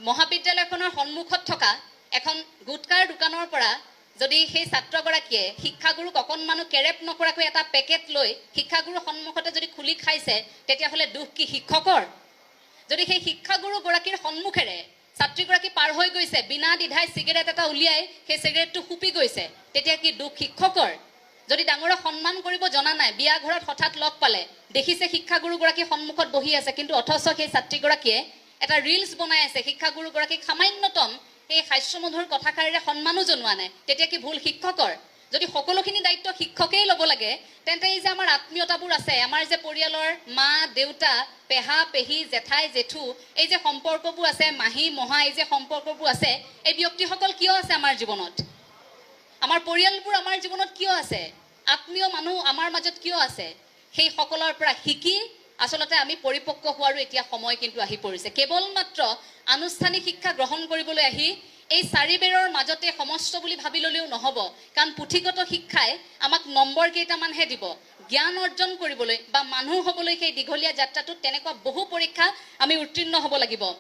মহাবিদ্যালয়খনৰ সন্মুখত থকা এখন গুটকাৰ দোকানৰ পৰা যদি সেই ছাত্ৰগৰাকীয়ে শিক্ষাগুৰুক অকণমানো কেৰেপ নকৰাকৈ এটা পেকেট লৈ শিক্ষাগুৰুৰ সন্মুখতে যদি খুলি খাইছে, তেতিয়াহ'লে দুখ কি শিক্ষকৰ? যদি সেই শিক্ষাগুৰুগৰাকীৰ সন্মুখেৰে ছাত্ৰীগৰাকী পাৰ হৈ গৈছে, বিনা দ্বিধাই চিগাৰেট এটা উলিয়াই সেই চিগাৰেটটো ফুপি গৈছে, তেতিয়া কি দুখ শিক্ষকৰ? যদি ডাঙৰক সন্মান কৰিব জনা নাই, বিয়া ঘৰত হঠাৎ লগ পালে, দেখিছে শিক্ষাগুৰুগৰাকী সন্মুখত বহি আছে, কিন্তু অথচ সেই ছাত্ৰীগৰাকীয়ে এটা ৰিলছ বনাই আছে, শিক্ষাগুৰুগৰাকীক সামান্যতম এই হাস্যমধুৰ কথাষাৰেৰে সন্মানো জনোৱা নাই, তেতিয়া কি ভুল শিক্ষকৰ? যদি সকলোখিনি দায়িত্ব শিক্ষকেই ল'ব লাগে, তেন্তে এই যে আমাৰ আত্মীয়তাবোৰ আছে, আমাৰ যে পৰিয়ালৰ মা দেউতা, পেহা পেহী, জেঠাই জেঠু, এই যে সম্পৰ্কবোৰ আছে, মাহী মহা, এই যে সম্পৰ্কবোৰ আছে, এই ব্যক্তিসকল কিয় আছে আমাৰ জীৱনত? আমাৰ পৰিয়ালবোৰ আমাৰ জীৱনত কিয় আছে? আত্মীয় মানুহ আমাৰ মাজত কিয় আছে? সেই সকলৰ পৰা শিকি আচলতে আমি পৰিপক্ক হোৱাৰো এতিয়া সময় কিন্তু আহি পৰিছে। কেৱল মাত্ৰ আনুষ্ঠানিক শিক্ষা গ্ৰহণ কৰিবলৈ আহি এই চাৰিবেৰৰ মাজতে সমস্ত বুলি ভাবি ল'লেও নহ'ব, কাৰণ পুথিগত শিক্ষাই আমাক নম্বৰ কেইটামানহে দিব। জ্ঞান অৰ্জন কৰিবলৈ বা মানুহ হ'বলৈ সেই দীঘলীয়া যাত্ৰাটোত তেনেকুৱা বহু পৰীক্ষা আমি উত্তীৰ্ণ হ'ব লাগিব।